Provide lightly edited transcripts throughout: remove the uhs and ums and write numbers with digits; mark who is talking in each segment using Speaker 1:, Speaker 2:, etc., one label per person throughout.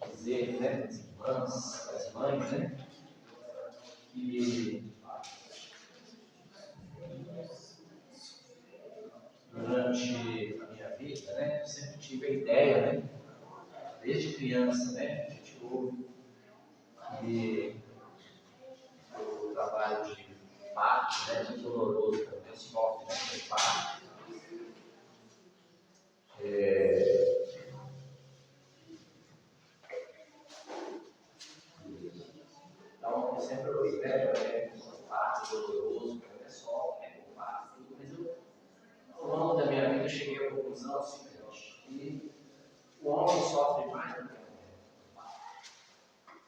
Speaker 1: dizer, né, as irmãs, as mães, né, que durante a minha vida, né, eu sempre tive a ideia, né, desde criança, né, a gente ouve que o trabalho de parto, né, muito doloroso também, sofre, né, de parto. Então, eu sempre ouvi, né, o parto doloroso, que é só, né, o parto, tudo, mas eu, ao longo da minha vida, eu cheguei à conclusão seguinte, que o homem sofre mais do que a mulher.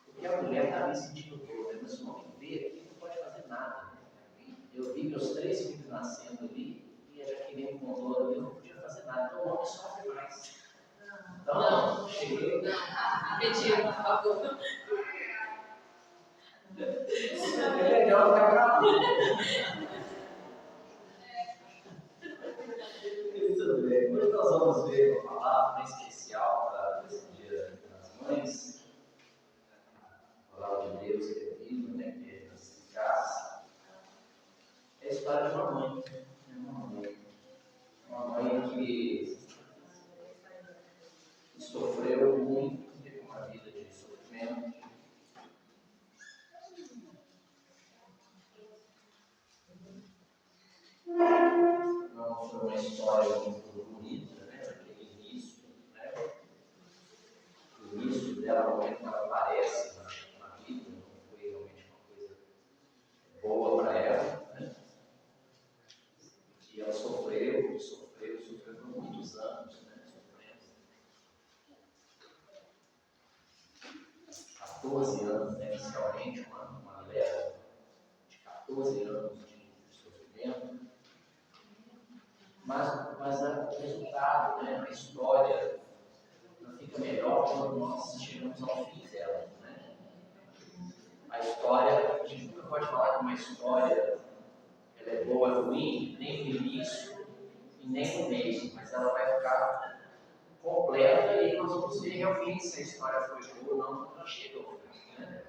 Speaker 1: Porque a mulher está ali sentindo dor, né? Mas o homem vê aqui não pode fazer nada. Né? Eu vi meus 3 filhos nascendo ali e a Jaqueline com dor ali, eu não podia fazer nada. Então o homem sofre mais. Então, cheguei.
Speaker 2: Retiro, por favor.
Speaker 1: É legal ficar pra mim. Tudo bem. Hoje nós vamos ver uma palavra especial para esse dia das mães. A palavra de Deus que é viva, né? Que é eficaz. É a história de uma mãe. Uma mãe que sofreu muito, teve uma vida de sofrimento. Não foi uma história muito bonita, né? Aquele início, né? O início dela, no momento que ela aparece na vida, não foi realmente uma coisa boa para ela, né? E ela sofreu por muitos anos, né? Sofrendo. 14 anos, né? Inicialmente, uma leva de 14 anos de sofrimento. Mas o resultado, né? A história fica melhor quando nós chegamos ao fim dela, né? A história, a gente nunca pode falar que uma história ela é boa ou ruim, nem no início e nem no meio, mas ela vai ficar completa e aí nós vamos ver realmente se a história foi boa ou não quando ela chega ao fim, né?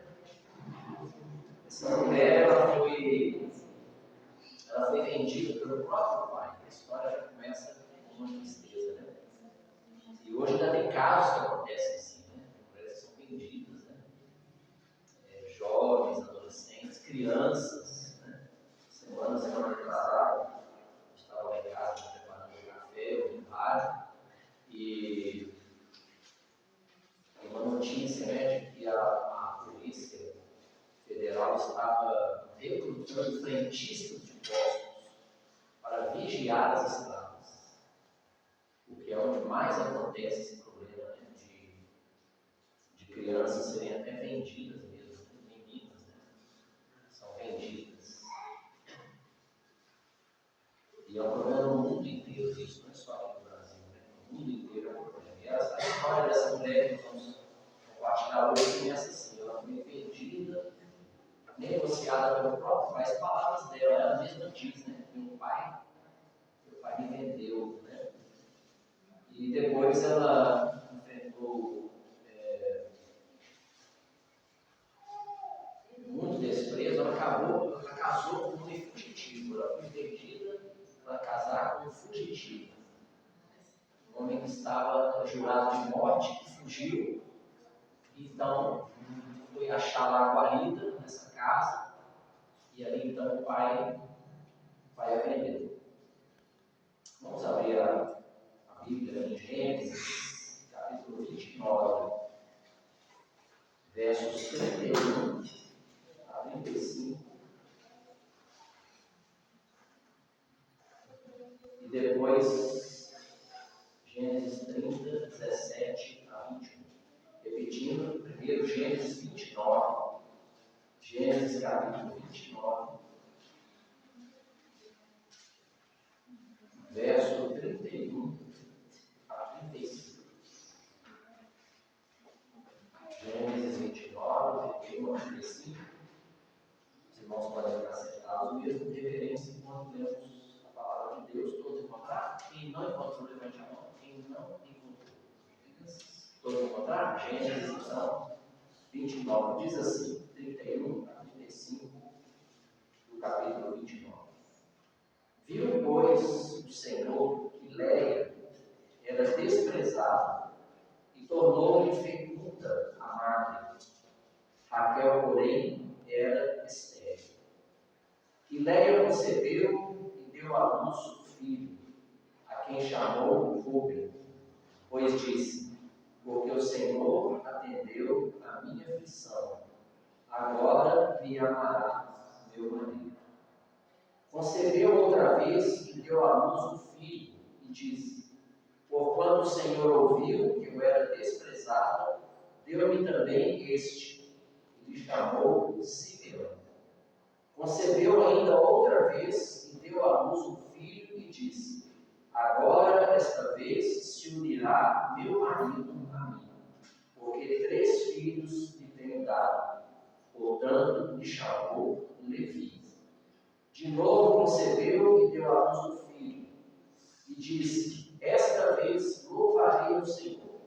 Speaker 1: Essa mulher, ela foi vendida pelo próprio pai. A história já começa com uma tristeza, né? E hoje ainda tem casos que acontecem assim, né? Mulheres são vendidas, né? Jovens, adolescentes, crianças, né? Semana retrasada, estava lá em casa preparando um café, ouvindo rádio, e uma notícia, né, de que a Polícia Federal estava recrutando frentistas de postos para vigiar as estradas, o que é onde mais acontece esse problema, né, de crianças serem até vendidas mesmo, meninas, né, são vendidas. E é um problema no mundo inteiro, isso não é só aqui no Brasil, né? No mundo inteiro é um problema. E a história dessa mulher que nós vamos compartilhar hoje começa assim: ela foi vendida, negociada pelo próprio pai. As palavras dela, ela mesma diz, né? Meu pai me vendeu, né? E depois ela enfrentou muito desprezo, ela casou com um fugitivo, ela foi vendida para casar com um fugitivo. Um homem que estava jurado de morte, que fugiu, então foi achar lá a guarida nessa casa, e ali então o pai a vendeu. Vamos abrir a Bíblia em Gênesis, capítulo 29, versos 31 a 35. E depois, Gênesis 30, 17 a 21. Repetindo, primeiro Gênesis 29, Gênesis capítulo 29, verso 31 a 35. Gênesis 29, 31 a 35. Os irmãos podem ficar sentados mesmo de reverência enquanto lemos a palavra de Deus. Todos encontraram? Quem não encontrou, levante a mão. Quem não encontrou. Todos encontraram? Gênesis, então, 29, diz assim, 31 a 35, do capítulo 29. Viu, pois, o Senhor que Léia era desprezada e tornou-lhe fecunda a madre. Raquel, porém, era estéril. E Léia concebeu e deu à luz o filho, a quem chamou Rúben, pois disse: porque o Senhor atendeu a minha aflição, agora me amará meu marido. Concebeu outra vez e deu à luz um filho, e disse: porquanto o Senhor ouviu que eu era desprezada, deu-me também este, e lhe chamou Simeão. Concebeu ainda outra vez e deu à luz um filho, e disse: agora, esta vez, se unirá meu marido a mim, porque 3 filhos lhe tenho dado. Portanto, lhe chamou Levi. De novo concebeu e deu à luz um filho, e disse: esta vez louvarei o Senhor.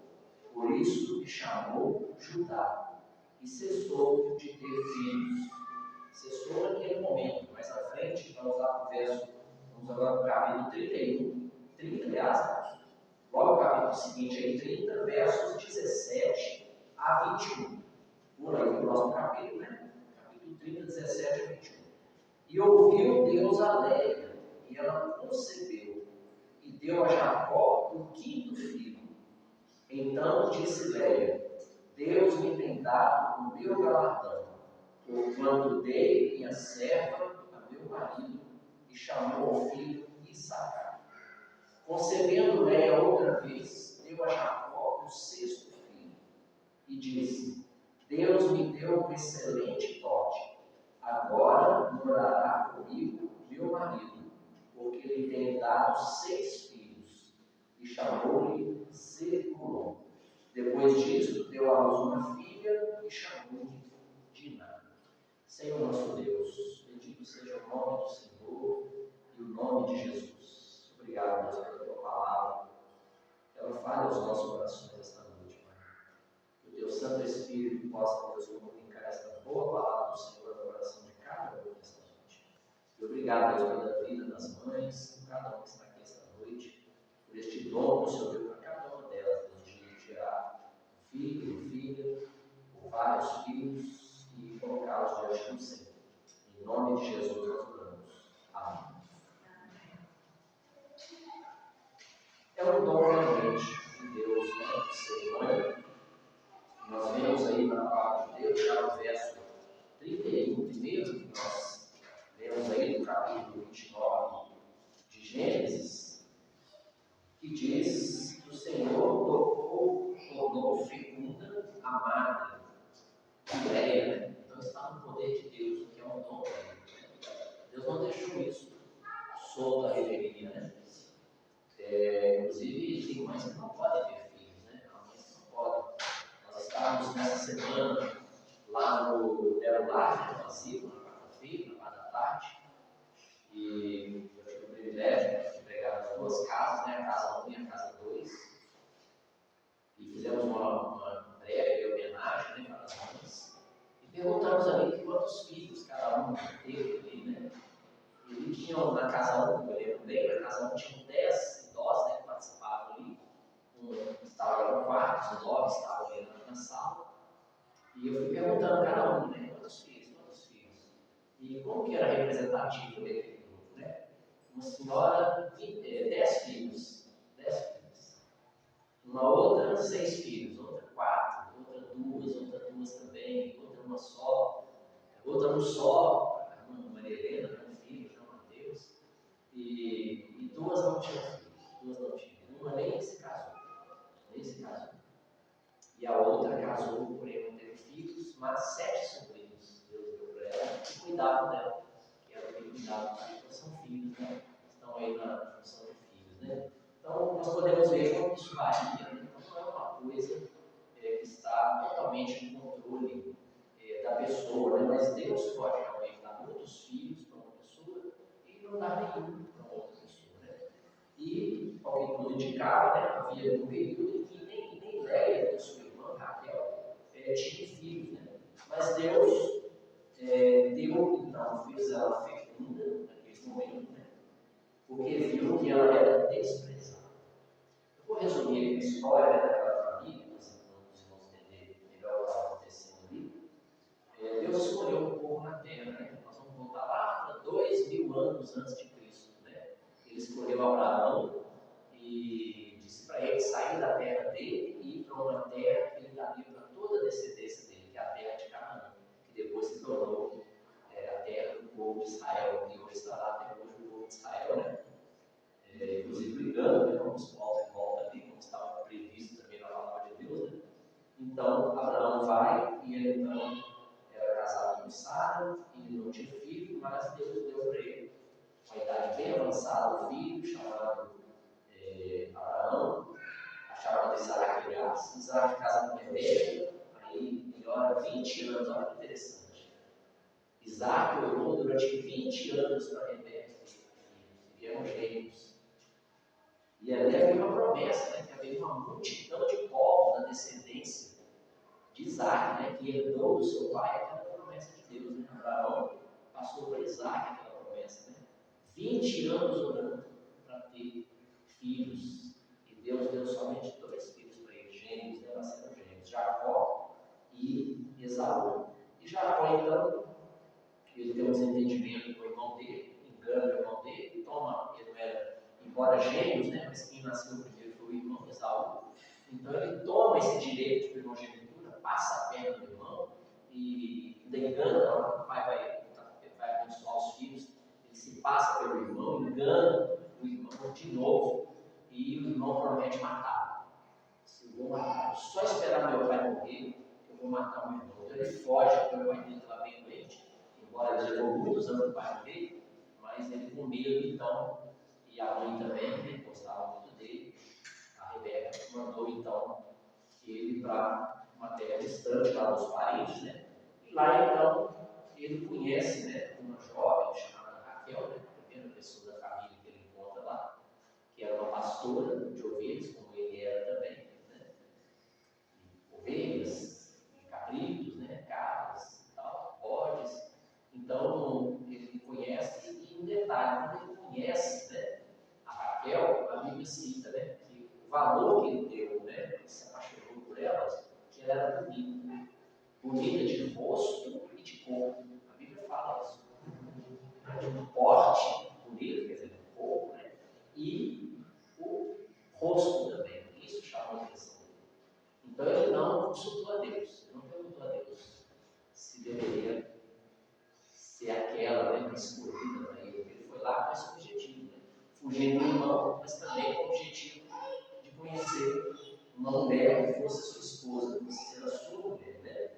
Speaker 1: Por isso lhe chamou Judá, e cessou de ter filhos. Cessou naquele momento. Mais à frente, vamos lá para o verso, vamos agora para o capítulo 31. 30, aliás, logo o capítulo seguinte, aí, 30, versos 17 a 21. Por aí, o próximo capítulo, né? Capítulo 30, 17 a 21. E ouviu Deus a Léia, e ela concebeu, e deu a Jacó o 5º filho. Então disse Léia: Deus me tem dado o meu galardão, porquanto dei minha serva a meu marido, e chamou o filho Issacar. Concebendo Léia outra vez, deu a Jacó o 6º filho, e disse: Deus me deu um excelente dote, agora morará comigo meu marido, porque lhe tenho dado 6 filhos, e chamou-lhe Zebulon. Depois disso, deu à luz uma filha e chamou-lhe Diná. Senhor nosso Deus, bendito seja o nome do Senhor e o nome de Jesus. Obrigado, Deus, pela tua palavra. Ela fale aos nossos corações esta noite, Pai. Que o teu Santo Espírito possa, Deus, comunicar esta boa palavra do Senhor no coração de cada um nesta noite. E obrigado, Deus, pela vida das mães, por cada um que está aqui esta noite, por este dom que o Senhor deu para cada uma delas, Deus, de gerar filho, filha, ou vários filhos e colocá-los diante do Senhor. Em nome de Jesus nós oramos. Amém. É um dom realmente de Deus, né? De ser mãe. Nós vemos aí na palavra de Deus, já no verso 31, primeiro, que nós vemos aí no capítulo 29 de Gênesis, que diz que o Senhor tornou fecunda a madre, a Léia. Então está no poder de Deus, que é um dom dele. Deus não deixou isso solto à revelia, né? Inclusive, tem mães que não podem ter filhos, né? Há mães que não podem. Nós estávamos nessa semana lá no Lar, no asilo, na quarta-feira, na parte da tarde, e eu tive o privilégio de pegar as 2 casas, né? A casa 1 e a casa 2, e fizemos uma breve homenagem, né, para as mães, e perguntamos ali quantos filhos cada um teve ali, né? E tinham na casa 1, eu lembro bem, na casa 1 tinham 10 idosos, né, que participavam ali, estava no quarto, os 9 estavam ali na sala, e eu fui perguntando a cada um, né, quantos filhos, e como que era representativo daquele grupo, né? Uma senhora, 10 filhos, 10 filhos, uma outra, 6 filhos, outra 4, outra 2, outra 2 também, outra uma só, outra um só, a irmã Maria Helena, um filho, João Mateus, e 2 não tinham filhos, 2 não tinham, uma nem se casou, e a outra casou, porém não teve filhos, mas 7 sobrinhos Deus deu para ela que cuidavam dela, que ela tem cuidado, porque são filhos, né? Estão aí na função de filhos, né? Então nós podemos ver como isso varia, né? Então não é uma coisa que está totalmente no controle da pessoa, né? Mas Deus pode realmente dar muitos filhos para uma pessoa e não dar nenhum para outra pessoa, né? E, ao que tudo indicava, né? Havia um período em que nem ideia da sua irmã Raquel tinha filhos, né? Mas Deus deu, então, fez ela fecunda naquele momento, né? Porque viu que ela era desprezada. Eu vou resumir a história daquela família, para os irmãos entenderem melhor o que estava acontecendo ali. Deus escolheu um povo na terra, né? Nós vamos voltar lá para 2000 anos antes de Cristo, né? Ele escolheu Abraão e disse para ele sair da terra dele e ir para uma terra que ele daria para toda a descendência dele, que é a terra de Canaã, que depois se tornou a terra do povo de Israel, e hoje está lá até hoje o povo de Israel, né? Inclusive brigando, né, com os povos em volta ali, como estava previsto também na palavra de Deus, né? Então, Abraão vai, e ele então era casado com Sara, e não tinha filho, mas Deus deu para ele, com a idade bem avançada, um filho chamado Abraão, achava de Isaac, aliás, Isaac casa com Rebeca, aí ele ora 20 anos, olha que interessante. Isaac orou durante 20 anos para Rebeca, e vieram gêmeos. E ali havia uma promessa, né, que havia uma multidão de povos na descendência de Isaac, né, que herdou do seu pai aquela promessa de Deus. Né? Abraão passou para Isaac aquela promessa. Né? 20 anos orando para ter filhos. E Deus deu somente 2 filhos para ele, gêmeos, né, nasceram gêmeos, Jacó e Esaú. E Jacó, então, ele tem um desentendimento com o irmão dele, engana o irmão dele, toma, ele não era, embora gêmeos, né, mas quem nasceu primeiro foi o irmão Esaú. Então ele toma esse direito de primogenitura, passa a perna do irmão e ainda engana, na hora que o pai vai abençoar os filhos, ele se passa pelo irmão, engana o irmão de novo e o irmão promete matar. Se eu vou matar, só esperar meu pai morrer, eu vou matar o meu irmão. Então ele foge, porque o pai dele estava bem doente, embora ele levou muitos anos do pai dele, mas ele com medo então, e a mãe também, né, gostava muito dele. A Rebeca mandou então ele para uma terra distante, lá dos parentes, né? E lá então ele conhece, né, uma jovem chamada Raquel, né, a primeira pessoa da família que ele encontra lá, que era uma pastora de ovelhas, como ele era também, né? E ovelhas, e cabritos, né, cabras, tal, bodes. Então ele conhece, e um detalhe, quando ele conhece, né, a Raquel, a Bíblia cita, né, que o valor que ele deu, né, ele se apaixonou por ela, que ela era bonita, bonita de rosto e de corpo. A Bíblia fala isso. De um porte bonito, quer dizer, do corpo, né, e o rosto também. Isso chamou a atenção dele. Então ele não consultou a Deus, ele não perguntou a Deus se deveria ser aquela, né, escolhida para ele. Ele foi lá com esse objetivo, né? Fugir do irmão, mas também com o objetivo de conhecer uma mulher que fosse sua esposa, que fosse ser a sua mulher, né?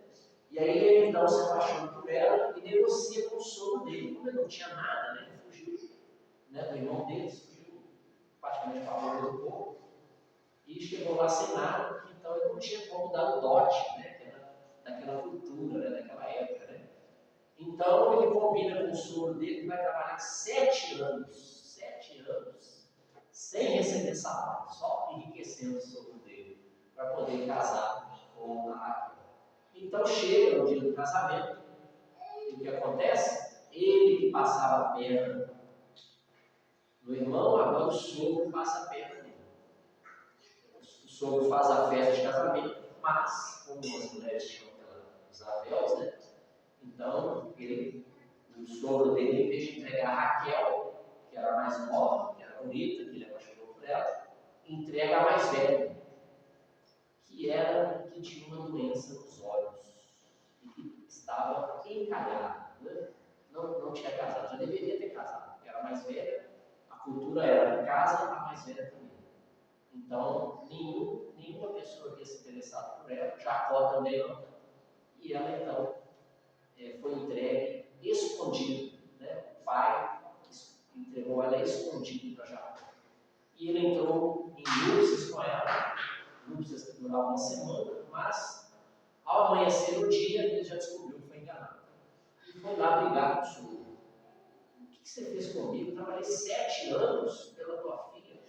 Speaker 1: E aí ele então se apaixona por ela e negocia com o sogro dele. Como ele não tinha nada, né, ele fugiu, né, do irmão dele, fugiu praticamente para a boca do povo e chegou lá sem nada, então ele não tinha como dar o dote, né, que era daquela cultura, né, daquela época, né? Então ele combina com o sogro dele que vai trabalhar 7 anos, sem receber salário, só enriquecendo o sogro dele, para poder casar com a Raquel. Então chega no dia do casamento, e o que acontece? Ele que passava a perna no irmão, agora o sogro passa a perna nele. O sogro faz a festa de casamento, mas, como as mulheres tinham os avéus, né? Então o sogro dele, em vez de entregar a Raquel, que era a mais nova, que era bonita, que ele apaixonou por ela, entrega a mais velha, que tinha uma doença nos olhos e que estava encalhada, né? Não tinha casado, já deveria ter casado, porque era a mais velha, a cultura era casa, a mais velha também. Então, nenhuma pessoa havia se interessado por ela, Jacó também não, e ela então foi entregue escondido, né? O pai entregou ela escondido para Jacó. E ele entrou em núpcias com ela, núpcias que duravam uma semana, mas ao amanhecer o dia ele já descobriu que foi enganado. E foi lá brigar com o sogro. O que você fez comigo? Eu trabalhei 7 anos pela tua filha,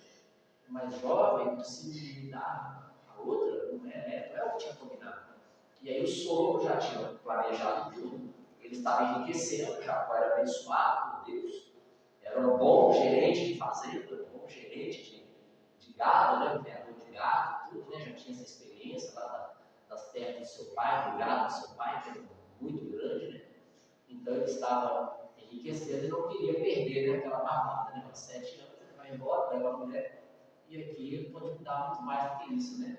Speaker 1: mais jovem, se me dá a outra, não é? E aí o sogro já tinha planejado tudo, ele estava enriquecendo, Jacó era abençoado por Deus, era um bom gerente de fazenda, um bom gerente de gado, né, um criador de gado, tudo, né, já tinha essa experiência lá das terras do seu pai, do gado do seu pai, que era muito grande, né? Então ele estava enriquecendo e não queria perder, né, aquela barbada, né? Aos 7 anos ele vai embora, leva a mulher, e aqui ele pode mudar muito mais do que isso, né?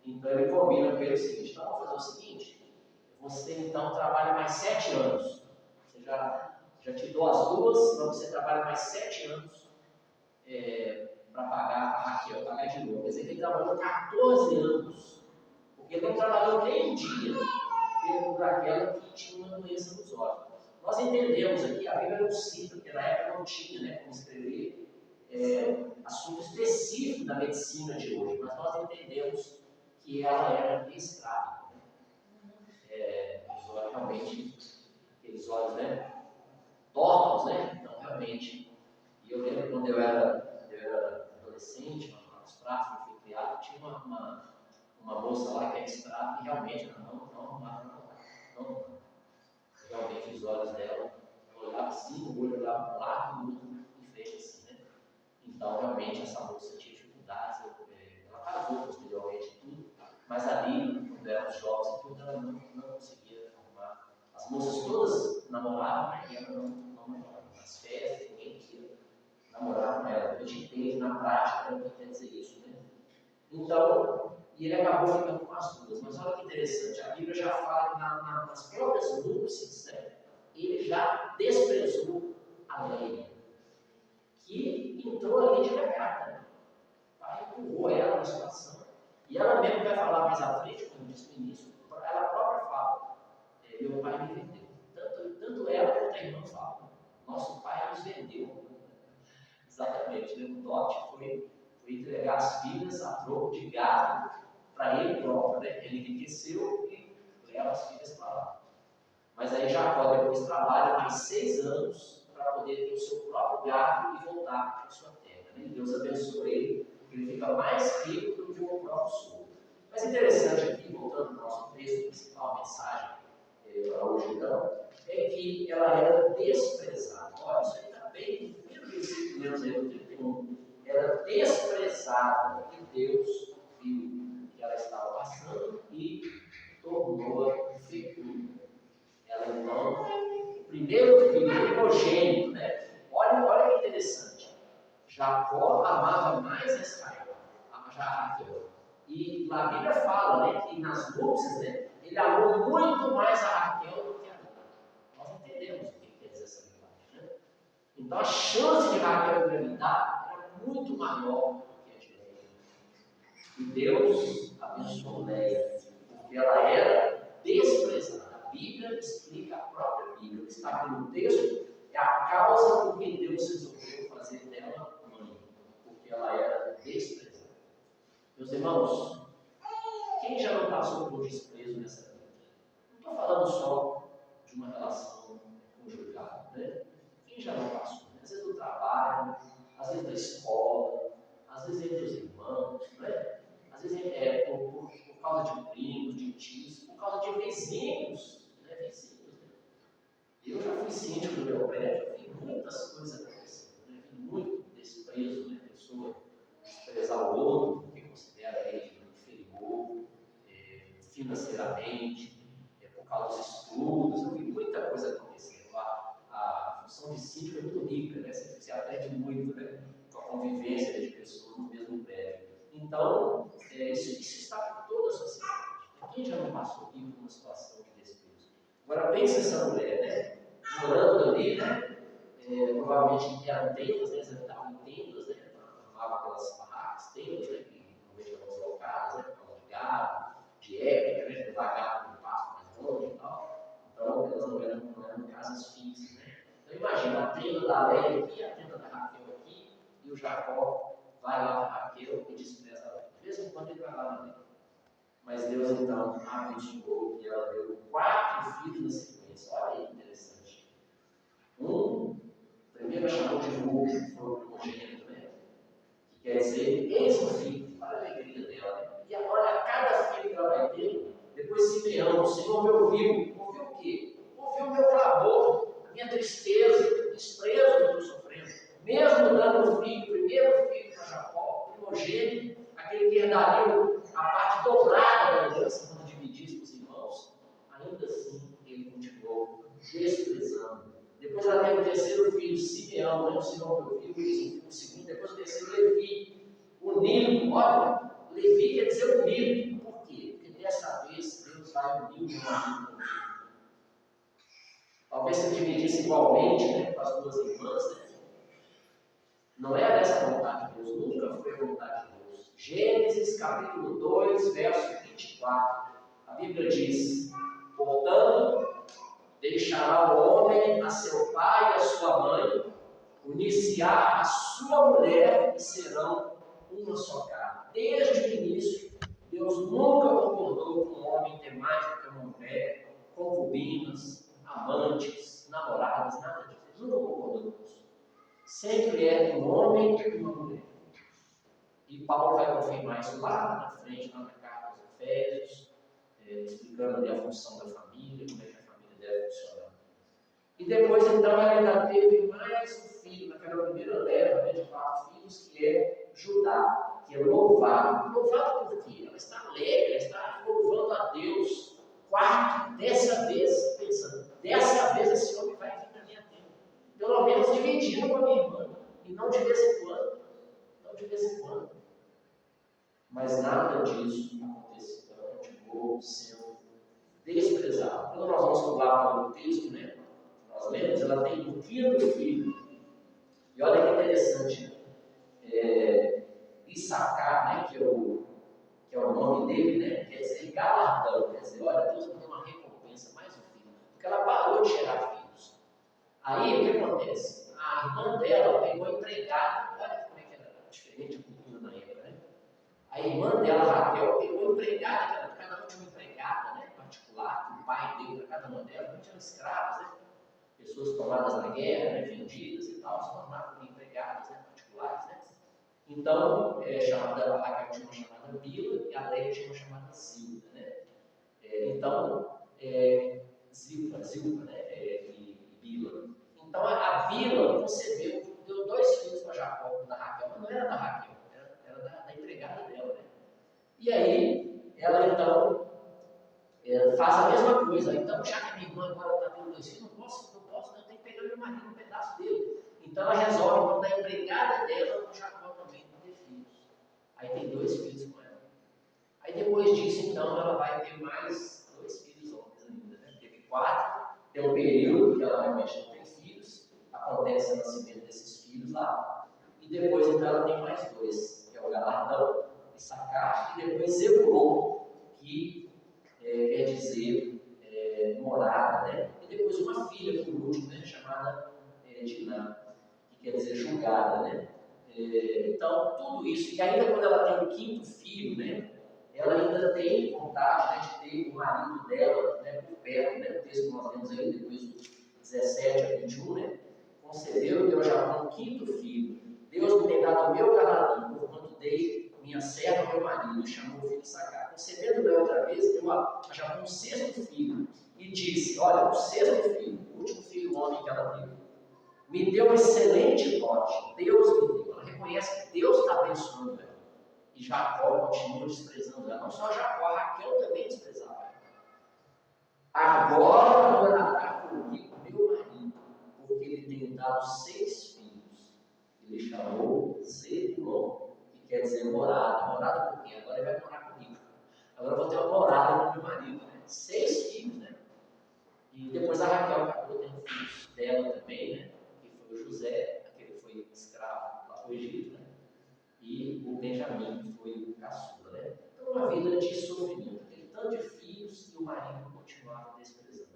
Speaker 1: Então ele combina com ele o seguinte: então vamos fazer o seguinte, você então trabalha mais 7 anos, você já te dou as duas, mas você trabalha mais 7 anos para pagar a Raquel, pagar de novo. Quer dizer que ele trabalhou 14 anos, porque ele não trabalhou nem um dia, por aquela que tinha uma doença nos olhos. Nós entendemos aqui, a Bíblia não cita, porque na época não tinha, né, como escrever assunto específico da medicina de hoje, mas nós entendemos que ela era escrava. Os olhos realmente, aqueles olhos, né, tortos, né? Então, realmente, e eu lembro quando eu era adolescente, nos pratos, eu fui criado, tinha uma moça lá que era escrava e realmente ela não, realmente os olhos dela, eu olhava assim, o olho olhava para o lado, o outro em frente assim, né? Então, realmente, essa moça tinha dificuldades, ela casou posteriormente tudo, mas ali, quando éramos jovens, tudo, ela não conseguia arrumar. As moças todas namoravam, mas ela não namorava. Nas festas, ninguém queria namorar com ela. A gente entende na prática o que quer dizer isso, né? Então, e ele acabou ficando com as duas. Mas olha que interessante, a Bíblia já fala que nas próprias núpcias, né, ele já desprezou a lei, que entrou ali de pecado, né? Empurrou ela na situação. E ela mesmo vai falar mais à frente, como eu disse no início, ela própria fala: meu pai me vendeu. Tanto ela quanto a irmã falam: nosso pai nos vendeu. Exatamente, né? O dote foi entregar as filhas a troco de gado para ele próprio, né? Ele enriqueceu e leva as filhas para lá. Mas aí Jacó depois trabalha mais 6 anos para poder ter o seu próprio gado e voltar para a sua terra, né? Deus abençoa ele, ele fica mais rico do que o próprio sogro. Mas interessante aqui, voltando para o nosso texto principal, a mensagem para hoje então, é que ela era desprezada. Olha, isso aí está bem no primeiro versículo de Êxodo 31. Era desprezada e Deus viu que ela estava passando e tornou-a fecunda. Ela então, o primeiro filho, primogênito, né? Olha que interessante. Jacó amava mais Israel, já Raquel. E a Bíblia fala, né, que nas núpcias, né, ele amou muito mais a Raquel do que a Lia. Nós entendemos o que quer dizer essa linguagem, né? Então a chance de Raquel engravidar era muito maior do que a de Leia. E Deus abençoou Leia, porque ela era desprezada. A Bíblia explica, a própria Bíblia, que está aqui no texto, é a causa por que Deus resolveu fazer dela mãe, porque ela era desprezada. Meus irmãos, quem já não passou por desprezo nessa vida? Não estou falando só de uma relação conjugal, né? Quem já não passou? Às vezes no trabalho, às vezes na escola, às vezes entre os irmãos, né? Às vezes por causa de primos, de tios, por causa de vizinhos, né? Eu já fui síndico do meu prédio, vi muitas coisas acontecendo, né? Vi muito desprezo, né? Pessoa desprezar o outro porque considera ele inferior financeiramente, por causa dos estudos. Eu vi muita coisa acontecendo. A função de síndico é muito rica, né? Você aprende muito, né? Com a convivência de pessoas no mesmo prédio. Então, isso está por toda a sociedade. Quem já não passou aqui por uma situação de desprezo? Agora, pensa essa mulher, né? Morando ali, né? Provavelmente eram tendas, né? Eles estavam em tendas, né? Armavam aquelas barracas, tendas, né? Que normalmente eram deslocadas, né? Por causa de gado, de época, né? Levar gado no pasto mais longe e tal. Então, elas não eram casas fixas, né? Então, imagina, a tenda da Léia aqui, a tenda da Raquel aqui, e o Jacó vai lá para Raquel e despreza ela. De vez em quando ele vai lá na Léia. Mas Deus, então, abençoou e ela deu 4 filhos na sequência. Olha aí, interessante. Primeiro chamou de Rubens, que foi o primogênito, né? Que quer dizer, eis o filho, para a alegria dela, né? E olha, cada filho que ela vai ter, depois Depois Simeão, o Senhor me ouviu. Ouviu o quê? Ouviu o meu clamor, a minha tristeza, o desprezo que eu estou sofrendo. Mesmo dando o filho, o primeiro filho para Jacó, o primogênito, aquele que herdaria a parte dobrada da herança quando dividisse para os irmãos, ainda assim ele continuou desprezando. Depois ela teve o terceiro filho, Simeão, né? O Senhor me ouviu, o segundo, depois o terceiro, Levi, unido. Olha, Levi quer dizer unido. Por quê? Porque dessa vez Deus vai unir o meu amigo contigo. Talvez se dividisse igualmente, né, com as duas irmãs, né? Não é dessa vontade de Deus, nunca foi a vontade de Deus. Gênesis capítulo 2, verso 24. A Bíblia diz: portanto, deixará o homem a seu pai e a sua mãe, unir-se-á a sua mulher e serão uma só carne. Desde o início, Deus nunca concordou com o homem ter mais do que uma mulher, concubinas, amantes, namoradas, nada disso. Ele nunca concordou com isso. Sempre é um homem e uma mulher. E Paulo vai confirmar isso lá na frente, lá na carta aos Efésios, explicando ali a função da família, como é que a família deve funcionar. E depois, então, ela ainda teve mais um filho, naquela primeira leva, né, de 4 filhos, que é Judá, que é louvado. Louvado por quê? Ela está alegre, ela está louvando a Deus. Quarto, dessa vez, pensando, dessa vez esse homem vai vir na minha terra. Pelo menos dividindo com a minha irmã, e não de vez em quando. Não de vez em quando. Mas nada disso aconteceu. Ela continuou sendo desprezada. Quando nós vamos lá para o texto, né? Nós lemos, ela tem um quinto filho. E olha que interessante. Issacar, né? Que é o nome dele, né? Quer dizer galardão. Quer dizer, olha, Deus me deu uma recompensa, mais um filho. Porque ela parou de gerar filhos. Aí, o que acontece? A irmã dela pegou empregada. Olha como é que era diferente a cultura na época, né? A irmã dela, Raquel, pegou empregada, cada um tinha uma empregada, né? Particular, que o pai deu para cada uma delas, não tinham escravas, né? Pessoas tomadas na guerra, né? Vendidas e tal, se tornavam empregadas, né? Particulares, né? Então, a Raquel tinha uma chamada Bila e a Léia tinha uma chamada Zilpa, né? Zilpa, né? E Bila. Então, a Bila concebeu, deu 2 filhos para Jacó, da Raquel, mas não era da Raquel, era da empregada dela, né? E aí, ela então faz a mesma coisa. Então, já que a minha irmã agora está tendo 2 filhos, não posso, eu tenho que pegar meu marido um pedaço dele. Então, ela resolve, então, da empregada dela, para Jacó também ter filhos. Aí tem 2 filhos com ela. Aí depois disso, então, ela vai ter mais 2 filhos homens ainda, né? Teve 4, tem um período que ela realmente não tem filhos, acontece o nascimento desses filhos lá, e depois, então, ela tem mais 2, que é o galardão, Issacar, e depois Zebulon, que quer dizer morada, né? E depois uma filha, por último, né? Chamada Diná, que quer dizer julgada, né? Então, tudo isso, e ainda quando ela tem o 5º filho, né? Ela ainda tem vontade, né, de ter o marido dela, né, por perto, né? O texto que nós temos aí, depois do 17 a 21, né? Concedeu Deus já um 5º filho. Deus me tem dado o meu galardão, porquanto dei minha serva ao meu marido, e chamou o filho Issacar. Concedendo-lhe outra vez, deu a Jacó um 6º filho, e disse: olha, o 6º filho, o último filho homem que ela teve, me deu um excelente dote. Deus me deu. Ela reconhece que Deus está abençoando ela. E Jacó continua desprezando ela. Não só Jacó, Raquel também desprezava ela. Agora morará comigo meu marido, porque ele tem dado 6 filhos. Ele chamou Zebulon, que quer dizer morada. Morada por quê? Agora ele vai morar comigo. Agora eu vou ter uma morada com meu marido. Né? 6 filhos, né? E depois a Raquel acabou tendo filhos dela também, né? Que foi o José, aquele que foi escravo lá para o Egito, né? E o Benjamim, que foi o caçula, né? Então, uma vida de sofrimento, aquele tanto de filhos e o marido continuava desprezando.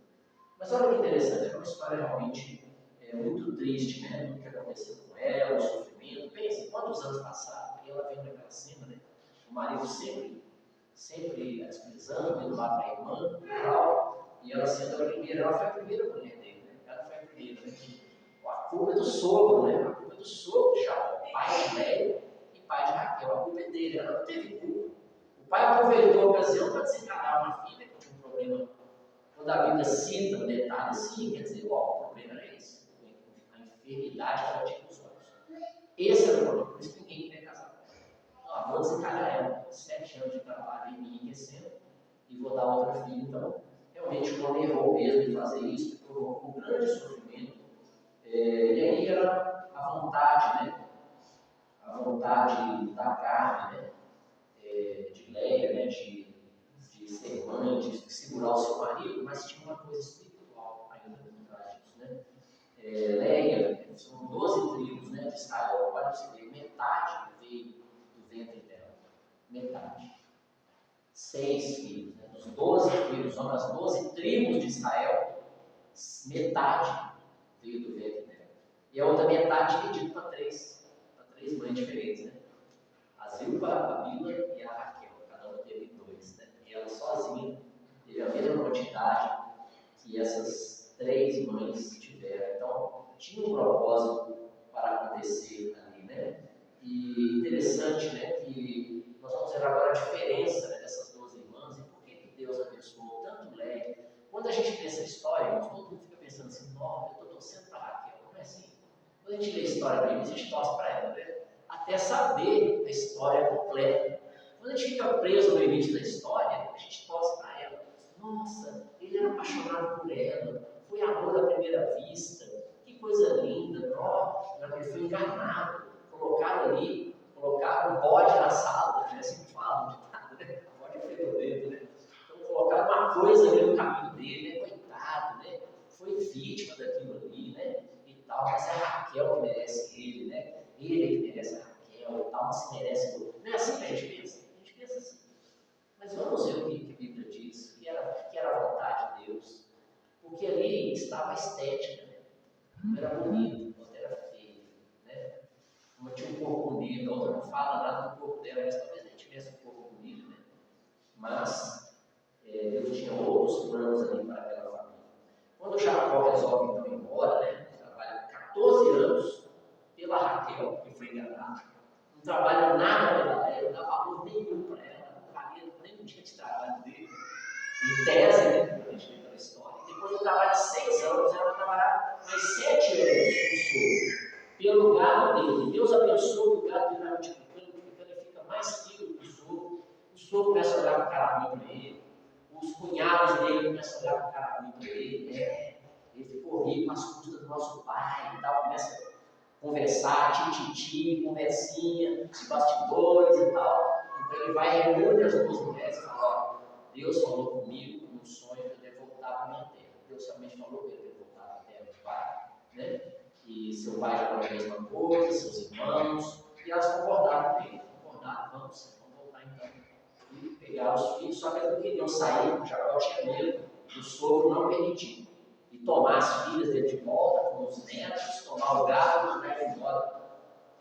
Speaker 1: Mas olha que interessante, é uma história realmente muito triste, né? O que aconteceu com ela, o sofrimento. Pense, quantos anos passaram e ela vendo aquela cena, né? O marido sempre a desprezando, indo lá para a irmã e tal, e ela sendo a primeira, ela foi a primeira mulher dele, né? Ela foi a primeira, né? A culpa é do sogro, né? A culpa é do sogro de Jacó, pai de Léia e pai de Raquel. A culpa é dele, ela não teve culpa. O pai aproveitou a ocasião para desencarnar uma filha que tinha problema. Quando a Bíblia cita um detalhe assim, quer dizer, ó, o problema era esse. A enfermidade que ela tinha nos olhos. Esse era o problema, por isso que ninguém queria casar. Então, vou desencalhar ela, 7 anos de trabalho e me enriquecendo, e vou dar outra filha. Então, realmente o homem errou mesmo em fazer isso, provocou um grande sofrimento. E aí era a vontade, né? A vontade da carne, né? De Leia, né? De ser mãe, de segurar o seu marido, mas tinha uma coisa espiritual ainda por trás disso, né? Leia, são 12 tribos, né, de Israel, olha você ver, metade veio do ventre dela, metade. 6 filhos, né? Dos 12 filhos, são as 12 tribos de Israel, metade veio do ventre dela. E a outra metade dividida para três mães diferentes, né? A Zilpa, a Bila e a Raquel, cada uma teve 2, né? E ela sozinha teve a mesma quantidade que essas 3 mães tiveram. Então, tinha um propósito para acontecer ali, né? E interessante, né, que nós vamos ver agora a diferença, né, dessas 12 irmãs e por que Deus abençoou tanto Leia. Quando a gente pensa a história, todo mundo fica pensando assim, não, eu estou torcendo para Raquel, não é assim. Quando a gente lê a história da Bíblia, a gente torce para ela, né? Até saber a história completa. Quando a gente fica preso no início da história, a gente torce para ela. Nossa, ele era apaixonado por ela, foi amor à primeira vista, que coisa linda, ele foi enganado, colocaram um bode na sala, né? Assim que falam, né? Bode é fedorento, né? Então colocaram uma coisa ali no caminho dele, né? Coitado, né? Foi vítima daquilo ali, né? E tal, mas é a Raquel que merece ele, né? Ele que merece a Raquel e tal, não se merece o outro. Não é assim que a gente pensa? A gente pensa assim. Mas vamos ver o que a Bíblia diz, que era a vontade de Deus. Porque ali estava a estética, né? Não era bonito, não era feio, né? Uma tinha um corpo bonito, a outra não fala nada do corpo dela, mas talvez nem tivesse um corpo bonito, né? Mas Deus tinha outros planos ali para aquela família. Quando Jacó resolve então ir embora, né? Trabalha 14 anos pela Raquel, que foi enganada. Não trabalha nada pela ela, não dá valor nenhum para ela, não valia nem um dia de trabalho dele. Em tese, né? A gente vê pela história. Depois de trabalhar 6 anos, ela vai trabalhar mais 7 anos com o sogro, pelo gado dele. Deus abençoa o gado dele vai multiplicando, ele fica mais filho do sogro. O sogro começa a olhar com cara ruim para ele. Os cunhados dele começam a olhar com cara ruim para ele. Ele ficou rico às custas do nosso pai e tal. Começa a conversar, tititi, conversinha, de bastidores e tal. Então ele vai e reúne as 2 mulheres e fala: ó, Deus falou comigo num sonho que eu devo voltar para a minha terra. Deus realmente falou que eu devo voltar para a terra do pai, né? E seu pai já falou a mesma coisa, seus irmãos, e elas concordaram com ele. Concordaram, vamos voltar então. E pegar os filhos, só que eles não queriam sair, Jacó tinha medo, o sogro não permitiu. E tomar as filhas dele de volta, com os netos, tomar o gado e mandar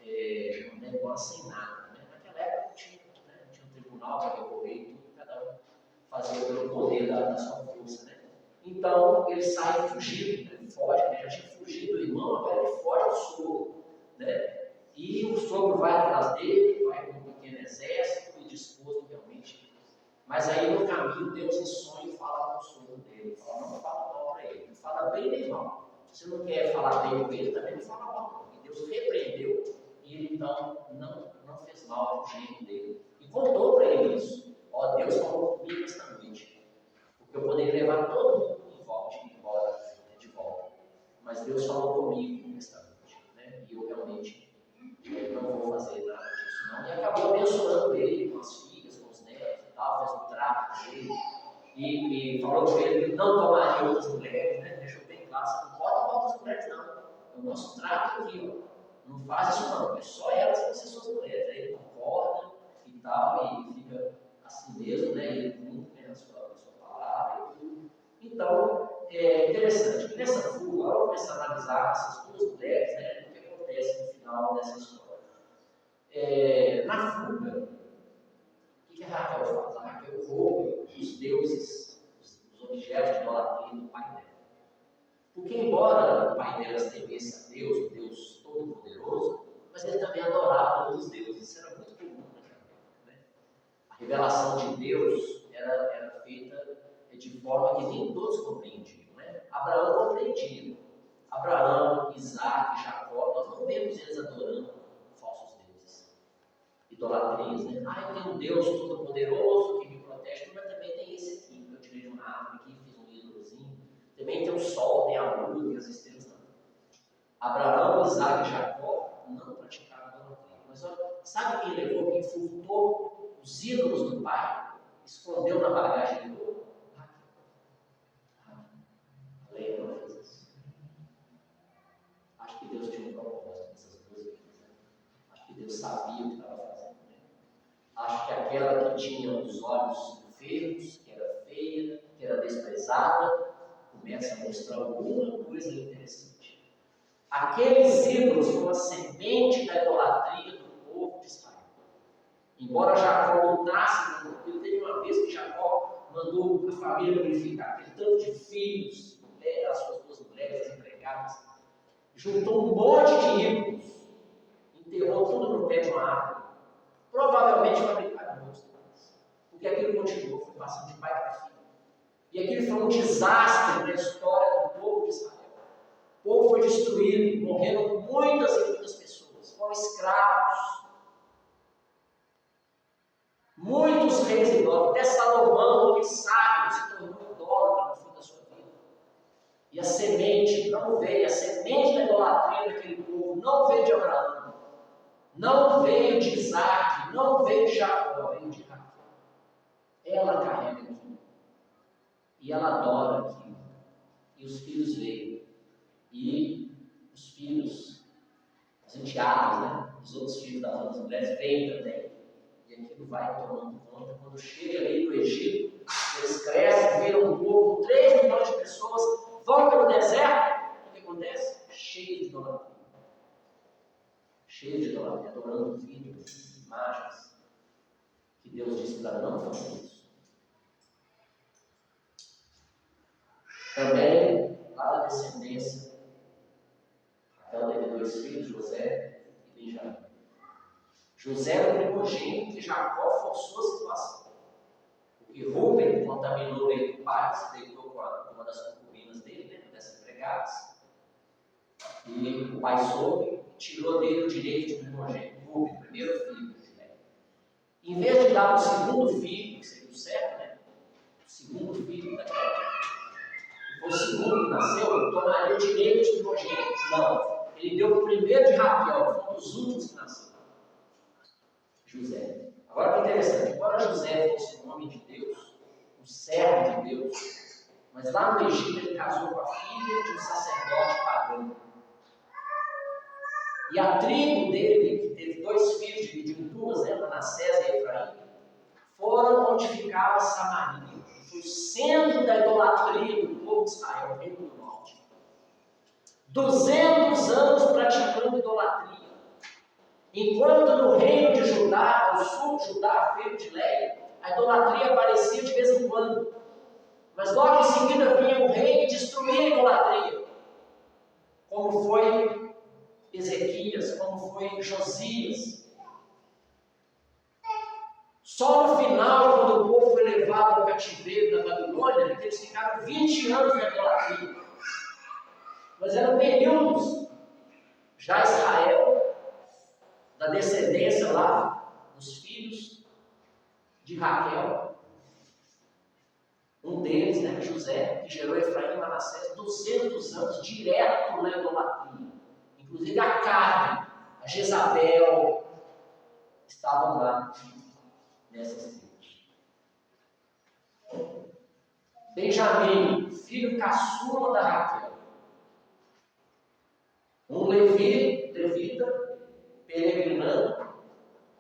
Speaker 1: ele embora sem nada. Né? Naquela época não tinha um tribunal para recorrer e tudo, cada um fazia pelo poder da sua força. Né? Então ele sai fugido, ele foge, né? Já tinha fugido do irmão, agora ele foge do sogro. Né? E o sogro vai atrás dele, vai com um pequeno exército e disposto realmente. Mas aí no caminho, Deus em sonho fala com o sogro dele, fala: não fala mal para ele, não fala bem nem mal. Se você não quer falar bem com ele, também não fala mal. E Deus repreendeu, e ele então não fez mal ao genro dele. E contou para ele isso: ó, Deus falou comigo esta noite, porque eu poderia levar todo mundo embora de volta. Mas Deus falou comigo esta noite, né? E eu realmente não vou fazer nada disso não. E acabou abençoando ele com as filhas, com os netos e tal, fez um trato com ele. E falou com ele que não tomaria outras mulheres, né? Deixou bem claro: você não pode tomar outras mulheres não. É o nosso trato aqui, ó. Não faz isso não, é só elas que vão ser suas mulheres. Aí ele concorda e tal, e fica assim mesmo, né? Ele cumpre a sua palavra e tudo. Então, é interessante que nessa fuga, ao começar a analisar essas 2 mulheres, né? O que acontece no final dessa história? Na fuga, o que a Raquel faz? A Raquel rouba os deuses, os objetos de idolatria do pai dela. Porque, embora o pai delas temesse a Deus, o Deus Todo-Poderoso, mas ele também adorava outros deuses. Isso era muito comum naquela época. Né? A revelação de Deus era feita é de forma que nem todos compreendiam, né? Abraão compreendia. Abraão, Isaac, Jacó, nós não vemos eles adorando falsos deuses, idolatrias, né? Ah, eu tenho um Deus todo-poderoso que me protege, mas também tem esse aqui, eu tirei de uma árvore aqui, fiz um ídolozinho. Também tem o sol, tem a lua, tem as estrelas, não. Abraão, Isaac e Jacó não praticaram idolatria. Mas olha, sabe quem levou, quem furtou os ídolos do pai? Escondeu na bagagem do outro? Leia não fez isso. Acho que Deus tinha um propósito nessas duas vidas. Né? Acho que Deus sabia o que estava fazendo. Né? Acho que aquela que tinha os olhos enfermos, que era feia, que era desprezada, começa a mostrar alguma coisa interessante. Aqueles ídolos foram a semente da idolatria do povo de Israel. Embora Jacó lutasse, porque teve uma vez que Jacó mandou a família purificar aquele tanto de filhos, as suas duas mulheres, as empregadas, juntou um monte de ídolos, enterrou tudo no pé de uma árvore, provavelmente fabricaram muitos deles, porque aquilo continuou, foi passando de pai para filho. E aquilo foi um desastre na história do povo de Israel. O povo foi destruído, morreram muitas e muitas pessoas, foram escravos. Muitos reis idólatras, até Salomão, homem sábio, se tornou idólatra no fim da sua vida. E a semente não veio, a semente da idolatria daquele povo não veio de Abraão, não veio de Isaac, não veio de Jacó, veio de Raquel. Ela carrega aquilo. E ela adora aquilo. E os filhos veem. E os filhos, os enteados, né? Os outros filhos das outras mulheres veem também. E aquilo vai tomando conta. Quando chega ali no Egito, eles crescem, viram um povo com 3 milhões de pessoas, vão pelo deserto. O que acontece? Cheio de idolatria. Cheio de idolatria, adorando vídeos, imagens. Que Deus disse para não fazer isso. Também, lá da descendência, ela teve 2 filhos, José e Benjamim. José era o primogênito que Jacó forçou a situação. Porque Rúben contaminou o leito do pai, se deitou com uma das concubinas dele, né, dessas empregadas. E o pai soube e tirou dele o direito de primogênito. Rúben, o primeiro filho de José. Em vez de dar o segundo filho, que seria o certo, né? O segundo filho daquela. O segundo que nasceu, tomaria o direito de primogênito. Não. Ele deu o primeiro de Raquel, foi um dos últimos que nasceu. José. Agora que interessante, embora José fosse um homem de Deus, um servo de Deus, mas lá no Egito ele casou com a filha de um sacerdote pagão. E a tribo dele, que teve 2 filhos, dividiu em 2, né, Manassés e Efraim, foram onde ficava Samaria. Foi o centro da idolatria do povo de Israel, o reino do norte. 200 anos praticando idolatria. Enquanto no reino de Judá, ao sul de Judá, filho de Leia, a idolatria aparecia de vez em quando. Mas logo em seguida vinha o rei e destruía a idolatria. Como foi Ezequias, como foi Josias. Só no final, quando o povo foi levado ao cativeiro da Babilônia, eles ficaram 20 anos na idolatria. Mas eram períodos. Já Israel, da descendência lá dos filhos de Raquel, um deles, né, José, que gerou Efraim e Manassés, 200 anos direto na idolatria. Inclusive a Carme, a Jezabel, estavam lá nessas tribos. Benjamim, filho caçula da Raquel, um levita, peregrinando,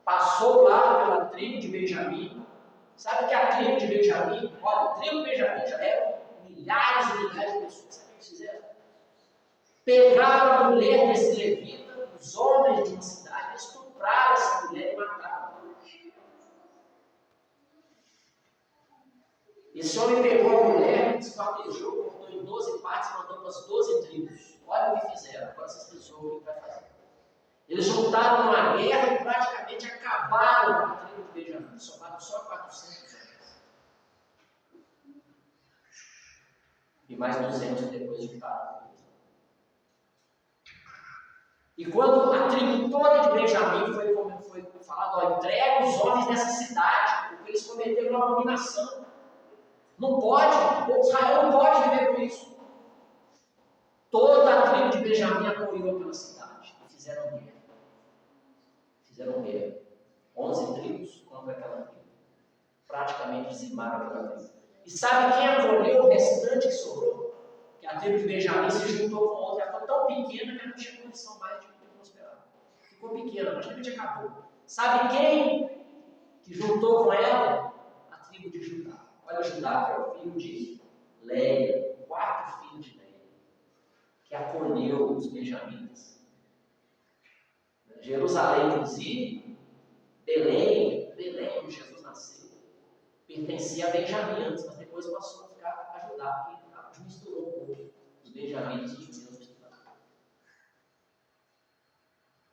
Speaker 1: passou lá pela tribo de Benjamim. Sabe que a tribo de Benjamim, olha, a tribo de Benjamim já eram milhares e milhares de pessoas. Sabe o que eles fizeram? Pegaram a mulher desse levita, os homens de uma cidade, estupraram essa mulher e mataram. Esse homem pegou a mulher, desquartejou, cortou em 12 partes e mandou para as 12 tribos. Olha o que fizeram, agora vocês pensam o que vai fazer. Eles juntaram uma guerra e praticamente acabaram com a tribo de Benjamim. Sobraram só 400 homens. E mais 200 depois juntaram. E quando a tribo toda de Benjamim foi falado, entrega os homens dessa cidade, porque eles cometeram uma abominação. Não pode, o Israel não pode viver com isso. Toda a tribo de Benjamim apoiou pela cidade e fizeram guerra. Fizeram guerra. 11 tribos contra aquela tribo. Praticamente dizimaram aquela tribo. E sabe quem acolheu o restante que sobrou? Que a tribo de Benjamim se juntou com outra. Ela foi tão pequena que ela não tinha condição mais de prosperar. Ficou pequena, praticamente acabou. Sabe quem que juntou com ela? A tribo de Judá. Olha Judá, que é o filho de Leia, o quarto filho de Leia, que acolheu os benjamitas. Jerusalém, inclusive, Belém, onde Jesus nasceu, pertencia a Benjamim antes, mas depois passou a ficar a Judá, porque misturou um pouco os benjamitas e os judeus misturados.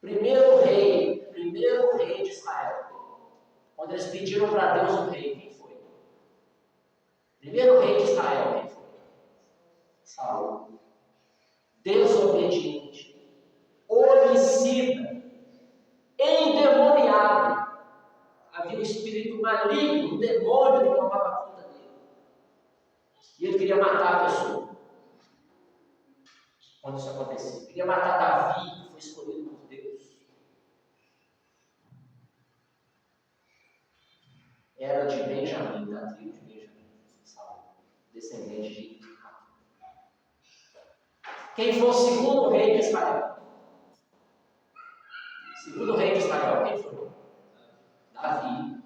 Speaker 1: Primeiro rei de Israel, quando eles pediram para Deus um rei, quem foi? Primeiro rei de Israel, quem foi? Saul. Desobediente, homicida, endemoniado. Havia um espírito maligno, um demônio que tomava conta dele. E ele queria matar a pessoa. Quando isso acontecia, ele queria matar Davi, que foi escolhido por Deus. Era de Benjamim, da tribo de Benjamim, Saul, descendente de Raquel. Quem foi o segundo rei de Israel? Segundo rei de Israel, quem foi? Davi,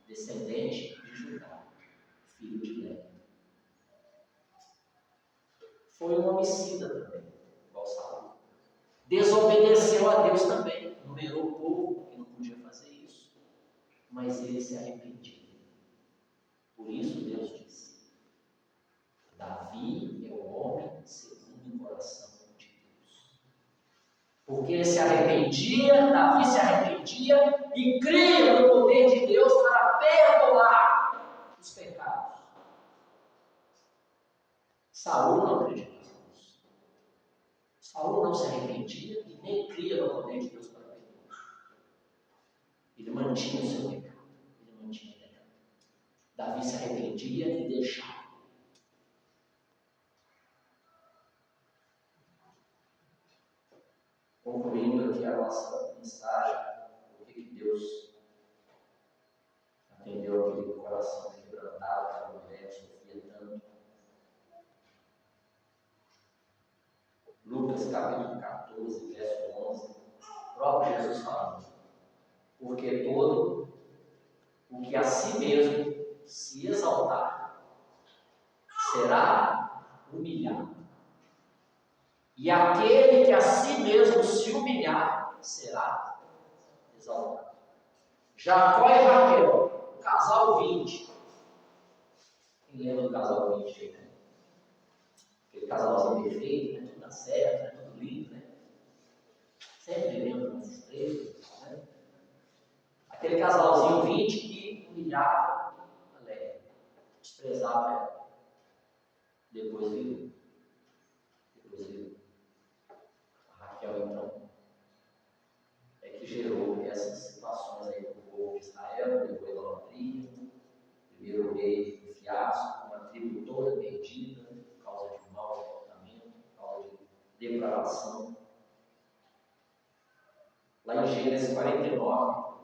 Speaker 1: descendente de Judá, filho de Leia. Foi um homicida também, igual Saul. Desobedeceu a Deus também, numerou o povo que não podia fazer isso, mas ele se arrependia. Por isso Deus disse: Davi é o homem segundo o coração de Deus. Porque ele se arrependia, Davi se arrependia e cria no poder de Deus para perdoar os pecados. Saul não acreditou nisso. Saul não se arrependia e nem cria no poder de Deus para perdoar. Ele mantinha o seu pecado. Davi se arrependia e deixava. Concluindo aqui a nossa mensagem, por que Deus atendeu aquele coração quebrantado, aquela mulher que sofria tanto. Lucas capítulo 14, verso 11, o próprio Jesus falando: porque todo o que a si mesmo se exaltar será humilhado, e aquele que a si mesmo se humilhar será exaltado. Jacó e Raquel, o casal 20. Quem lembra do casal 20? Né? Aquele casalzinho perfeito, né? Tudo dá certo, né? Tudo lindo, né? Sempre lembra dos três, né? Aquele casalzinho 20 que humilhava a Léia, desprezava ela. Depois viu. A Raquel, então, é que gerou essas situações aí do povo de Israel, depois da idolatria, primeiro rei do fiasco, uma tribo toda perdida por causa de um mau comportamento, por causa de depravação. Lá em Gênesis 49,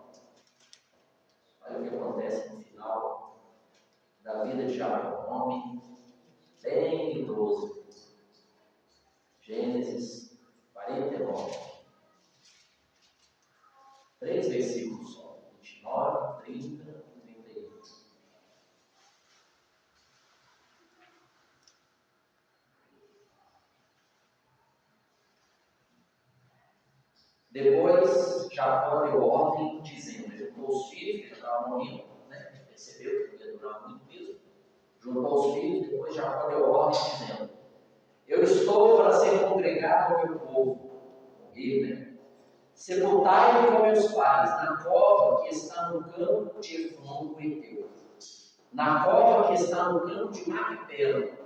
Speaker 1: olha o que acontece no final da vida de Jacó, um homem bem idoso. Gênesis 49. 3 versículos só. 29, 30 e 31. Depois Jacó deu ordem, dizendo: juntou os filhos, que já estavam morrendo, né? Percebeu que não ia durar muito mesmo. Juntou os filhos, depois Jacó deu ordem, dizendo: eu estou para ser congregado ao meu povo. Morrer, né? Sepultai-me com meus pais, na cova que está no campo de Efron, o Heteu, na cova que está no campo de Macpela,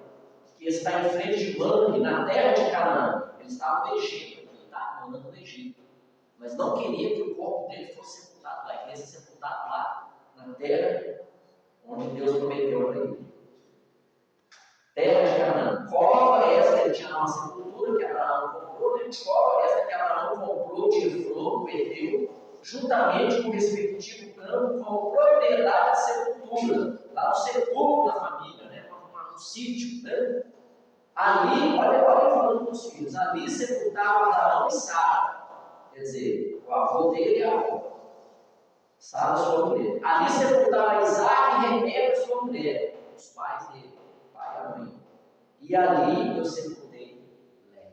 Speaker 1: que está em frente de Mamre, na terra de Canaã. Ele estava no Egito, ele estava morando no Egito. Mas não queria que o corpo dele fosse sepultado lá. Ele queria ser sepultado lá, na terra onde Deus prometeu para ele. Terra de Canaã. Cova essa, ele tinha uma sepultura que Abraão comprou, né? Cova essa que Abraão comprou de Efron, perdeu, juntamente com o respectivo campo, como propriedade de sepultura, lá no sepulcro da família, né? Um sítio, né? Ali, olha falando para os filhos, ali sepultava Abraão e Sara, quer dizer, o avô dele e a avó, Sara, sua mulher. Ali sepultava Isaac e Rebeca, sua mulher, os pais dele, pai e a mãe. E ali eu sepultei Léa.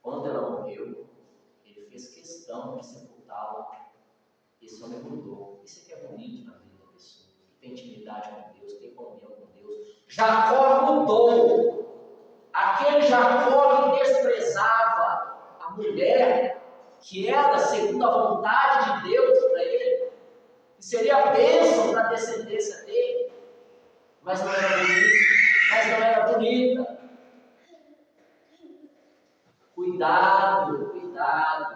Speaker 1: Quando ela morreu, ele fez questão de sepultá-la. Esse homem mudou. Isso aqui é bonito na vida da pessoa. Tem intimidade com Deus, tem comunhão com Deus. Jacó mudou. Aquele Jacó que desprezava a mulher que era segundo a vontade de Deus para ele, que seria bênção para a descendência dele, mas não era bonita. Cuidado,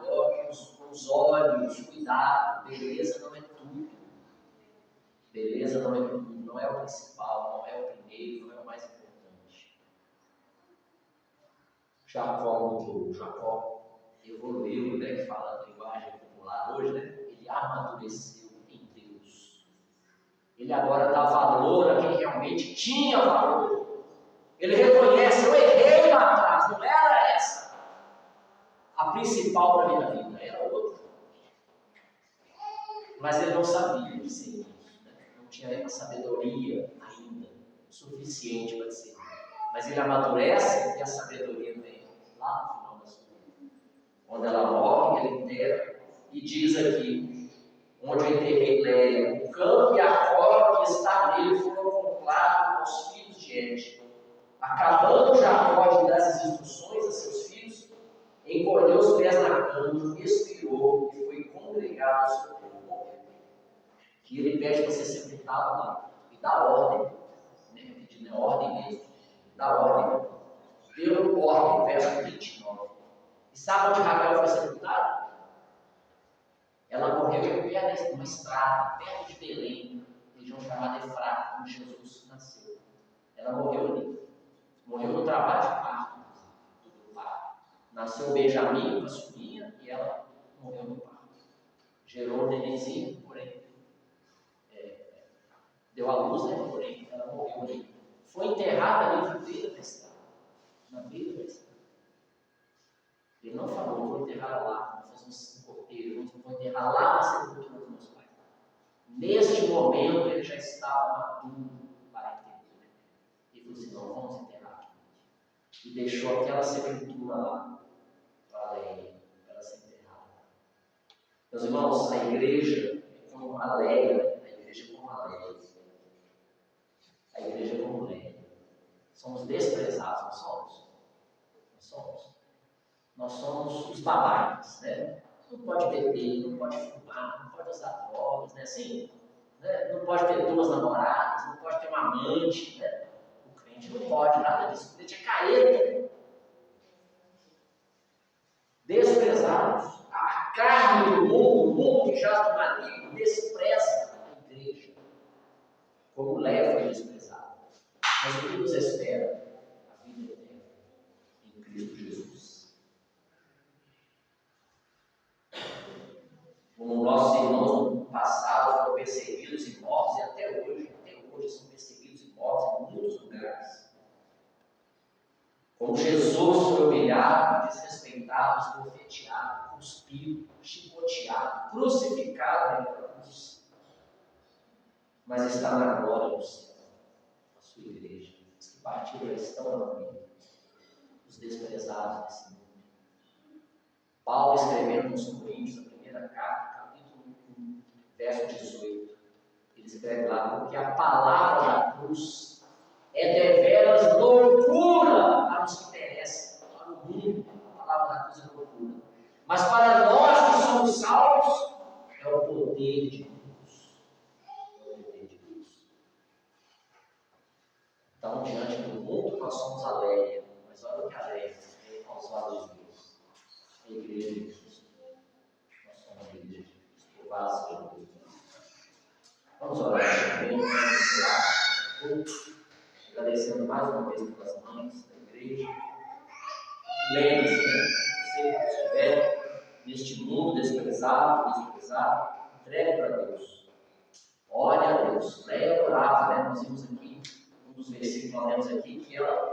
Speaker 1: olhos com os olhos, cuidado. Beleza não é tudo. Beleza não é tudo, não é o principal, não é o primeiro, não é o mais importante. Jacó mudou, Jacó evoluiu, né, que fala a linguagem popular hoje, né? Ele amadureceu em Deus. Ele agora dá valor a quem realmente tinha valor. Ele reconhece, eu errei lá atrás, não era essa a principal para a minha vida, era outra. Mas ele não sabia dizer isso, né? Não tinha a sabedoria ainda suficiente para dizer. Mas ele amadurece e a sabedoria vem lá no final da sua vida. Quando ela morre, ele enterra e diz aqui, onde eu enterrei Léa, o campo e a cova que está nele foram comprados aos filhos de Et. Acabando Jacó de dar as instruções a seus filhos, encolheu os pés na cama, expirou e foi congregado ao seu povo. Que ele pede para ser sepultado lá e dá ordem, né? Pedindo é ordem mesmo, dá ordem. Deu ordem, verso 29. E sabe onde Raquel foi sepultada? Ela morreu em pé de uma estrada, perto de Belém, região chamada Efrata, onde Jesus nasceu. Ela morreu ali. Morreu no trabalho de parto. Nasceu Benjamim, uma sobrinha, e ela morreu no parto. Gerou um nenenzinho, porém, deu à luz, né? Porém, ela morreu ali. Foi enterrada ali na beira da estrada. Na beira da estrada. Ele não falou, vou enterrar lá, vou fazer um cortejo, vou enterrar lá na sepultura dos meus pais. Neste momento, ele já estava maduro para entender. Ele falou assim, não, vamos enterrar aqui. E deixou aquela sepultura lá para ela ser enterrada. Meus irmãos, a igreja é como a Léa, a igreja é como a Léa. A igreja é como Léa. Somos desprezados, não somos? Não somos. Nós somos os babacas, né? Não pode beber, não pode fumar, não pode usar drogas, né? Assim, né? Não pode ter duas namoradas, não pode ter uma amante, né? O crente não pode, nada disso. O crente é caeta. Desprezados. A carne do mundo, o mundo que jaz no maligno, despreza a igreja. Como Léa foi desprezado. Mas o que nos espera? A vida eterna em Cristo Jesus. Como nossos irmãos no passado foram perseguidos e mortos, e até hoje são perseguidos e mortos em muitos lugares. Como Jesus foi humilhado, desrespeitado, esbofeteado, cuspido, chicoteado, crucificado na cruz. Mas está na glória do Senhor, a sua igreja. Os que partiram já estão na vida, os desprezados desse mundo. Paulo escrevendo aos Coríntios, a primeira carta, capítulo 1, verso 18. Ele escreve lá, porque a palavra da cruz é deveras loucura para os que perecem, para o mundo. A palavra da cruz é loucura. Mas para nós que somos salvos, é o poder de Deus. É o poder de Deus. Então, diante do nós somos a Leia, mas olha o que a Leia é aos olhos de Deus. A igreja de Cristo. Nós somos a igreja de Cristo, o vaso de Deus. Vamos orar também, agradecendo mais uma vez pelas mães da igreja. Lembre-se, né? Você que estiver neste mundo desprezado, entregue para Deus. Ore a Deus. Leia orava, né? Nós vimos aqui, um dos versículos que nós lemos aqui, que ela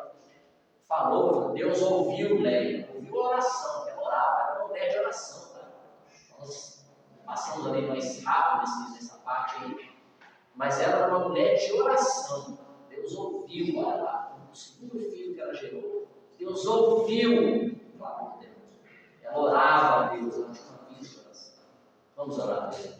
Speaker 1: falou, Deus ouviu Leia, ouviu a oração, ela orava, era uma mulher de oração, tá? Nós passamos ali mais rápido nessa parte aí, mas ela era uma mulher de oração. Deus ouviu, olha lá, o segundo filho que ela gerou, Deus ouviu o clamor dela. Ela orava a Deus, ela tinha uma vida de oração. Vamos orar a Deus.